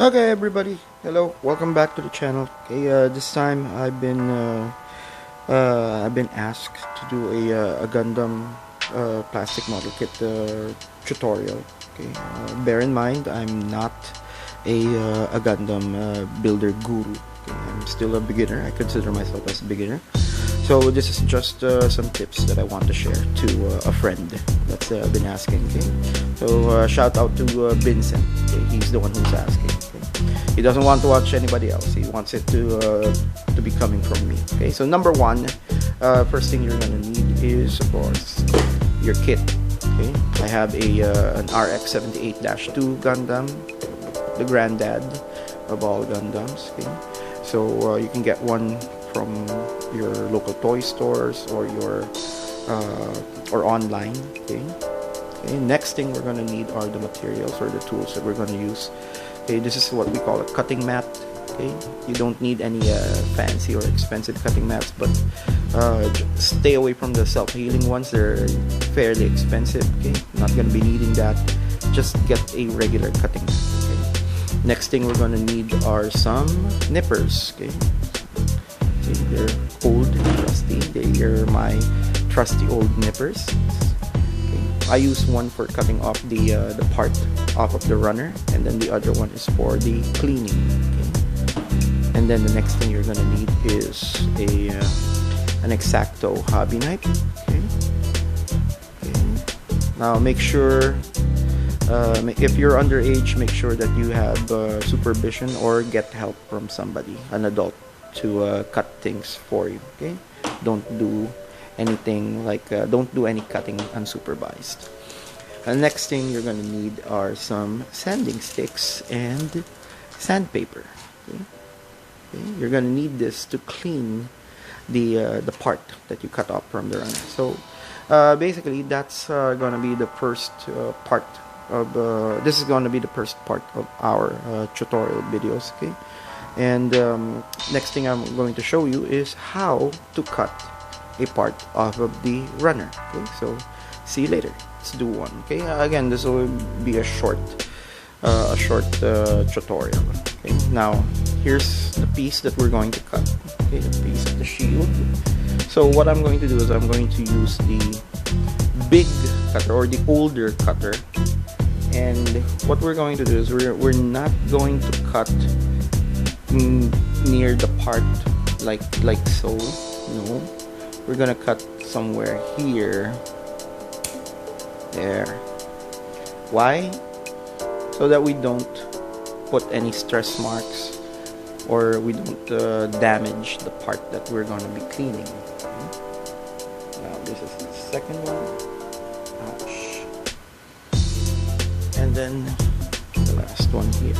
Okay, everybody. Hello, welcome back to the channel. Okay, this time I've been asked to do a Gundam plastic model kit tutorial. Okay, bear in mind I'm not a Gundam builder guru. Okay, I'm still a beginner. I consider myself as a beginner. So this is just some tips that I want to share to a friend that's been asking. Okay, so shout out to Vincent. Okay? He's the one who's asking. Okay? He doesn't want to watch anybody else. He wants it to be coming from me. Okay, so number one, first thing you're gonna need is of course your kit. Okay, I have an RX-78-2 Gundam, the granddad of all Gundams. Okay, so you can get one from your local toy stores or or online. Okay. Okay, next thing we're gonna need are the materials or the tools that we're gonna use. Okay, this is what we call a cutting mat. Okay, you don't need any fancy or expensive cutting mats, but stay away from the self-healing ones. They're fairly expensive. Okay, not gonna be needing that. Just get a regular cutting mat. Okay. Next thing we're gonna need are some nippers. Okay. They're old and trusty. They're my trusty old nippers. Okay. I use one for cutting off the part off of the runner, and then the other one is for the cleaning. Okay. And then the next thing you're gonna need is an X-Acto hobby knife. Okay. Okay. Now make sure if you're underage, make sure that you have supervision or get help from somebody, an adult, to cut things for you. Okay, don't do anything like don't do any cutting unsupervised. The next thing you're gonna need are some sanding sticks and sandpaper. Okay? Okay? You're gonna need this to clean the part that you cut off from the runner. So basically that's gonna be the first part of this is gonna be the first part of our tutorial videos. Okay. And next thing I'm going to show you is how to cut a part off of the runner. Okay, so see you later. Let's do one. Okay, again, this will be a short tutorial. Okay, now here's the piece that we're going to cut. Okay, the piece of the shield. So what I'm going to do is I'm going to use the big cutter or the older cutter, and what we're going to do is we're not going to cut near the part like so. No, we're gonna cut somewhere here. There. Why? So that we don't put any stress marks or we don't damage the part that we're gonna be cleaning. Okay. Now this is the second one. Ouch. And then the last one here.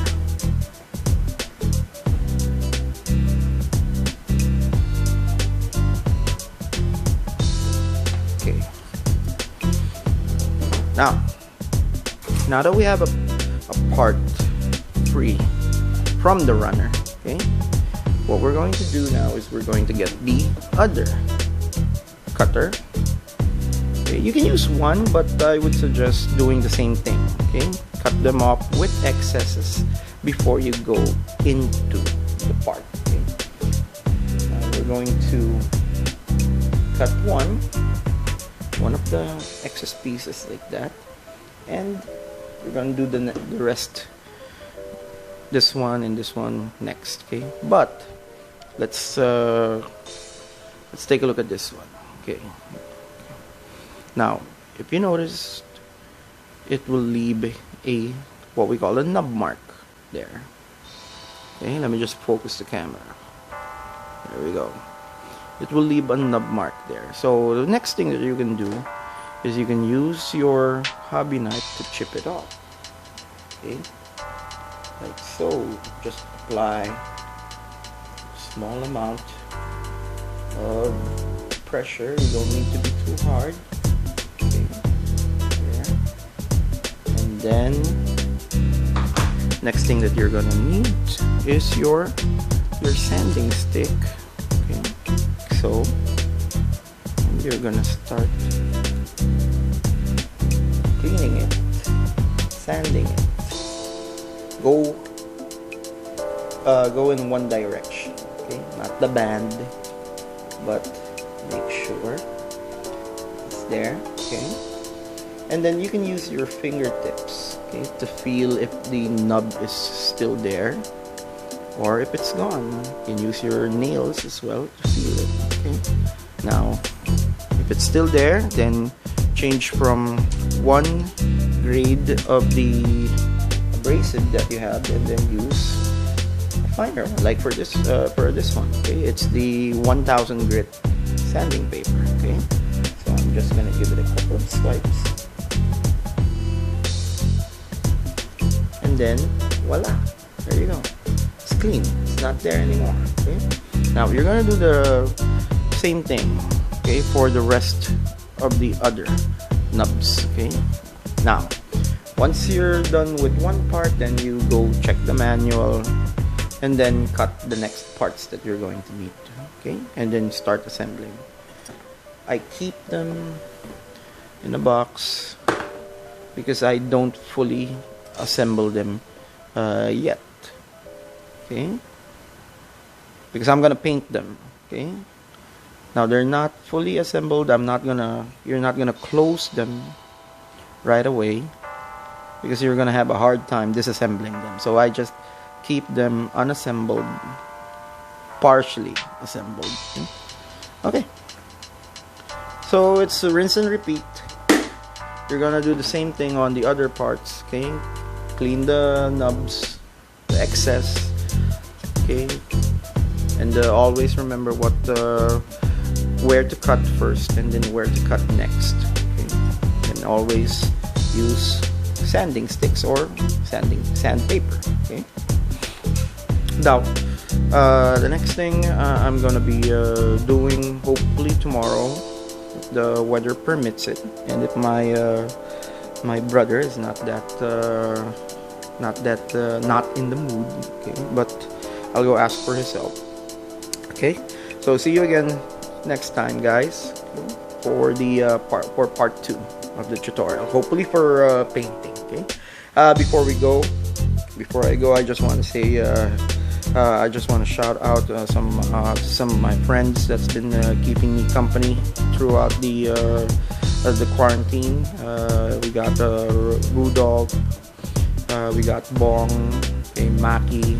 Now that we have a part free from the runner, okay, what we're going to do now is we're going to get the other cutter. Okay, you can use one, but I would suggest doing the same thing. Okay, cut them off with excesses before you go into the part. Okay, now we're going to cut one of the excess pieces like that, and we're gonna do the rest, this one and this one next. Okay, but let's take a look at this one. Okay, now if you notice, it will leave a what we call a nub mark there. Okay, let me just focus the camera. There we go. It will leave a nub mark there. So the next thing that you can do is you can use your hobby knife to chip it off. Okay, like so. Just apply a small amount of pressure. You don't need to be too hard. Okay, there. And then next thing that you're gonna need is your sanding stick. So you're gonna start cleaning it, sanding it. Go go in one direction. Okay, not the band, but make sure it's there. Okay, and then you can use your fingertips, okay, to feel if the nub is still there or if it's gone. You can use your nails as well to feel it. Okay, now if it's still there, then change from one grade of the abrasive that you have and then use a finer one, like for this one. Okay, it's the 1000 grit sanding paper. Okay, so I'm just gonna give it a couple of swipes, and then voila, there you go. It's clean, it's not there anymore. Okay, now you're gonna do the same thing, okay, for the rest of the other nubs. Okay, now once you're done with one part, then you go check the manual and then cut the next parts that you're going to need. Okay, and then start assembling. I keep them in a box because I don't fully assemble them yet. Okay, because I'm gonna paint them. Okay, now they're not fully assembled. You're not gonna close them right away because you're gonna have a hard time disassembling them. So I just keep them unassembled, partially assembled. Okay, so it's a rinse and repeat. You're gonna do the same thing on the other parts. Okay, clean the nubs, the excess. Okay, and always remember where to cut first and then where to cut next. Okay, and always use sanding sticks or sandpaper. Okay, now the next thing I'm gonna be doing, hopefully tomorrow, if the weather permits it, and if my brother is not in the mood. Okay, but I'll go ask for his help. Okay, so see you again next time, guys, for the part 2 of the tutorial, hopefully for painting. Okay, before I go, I just want to say I just want to shout out some of my friends that's been keeping me company throughout the quarantine. We got Rudolph, we got Bong, okay, Maki,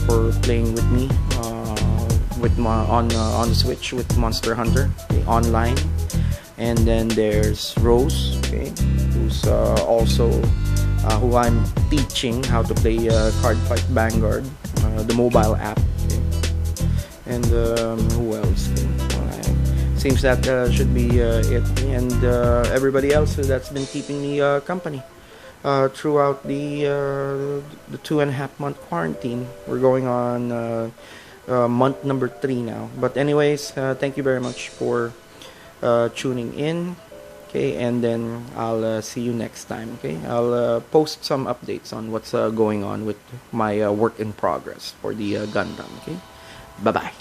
for playing with me on the Switch with Monster Hunter, okay, online. And then there's Rose, okay, who's also who I'm teaching how to play Cardfight Vanguard, the mobile app. Okay. And who else? Okay. Seems that should be it. And everybody else that's been keeping me company throughout the 2.5 month quarantine. We're going on month number 3 now. But anyways, thank you very much for tuning in. Okay, and then I'll see you next time. Okay, I'll post some updates on what's going on with my work in progress for the Gundam. Okay, bye bye.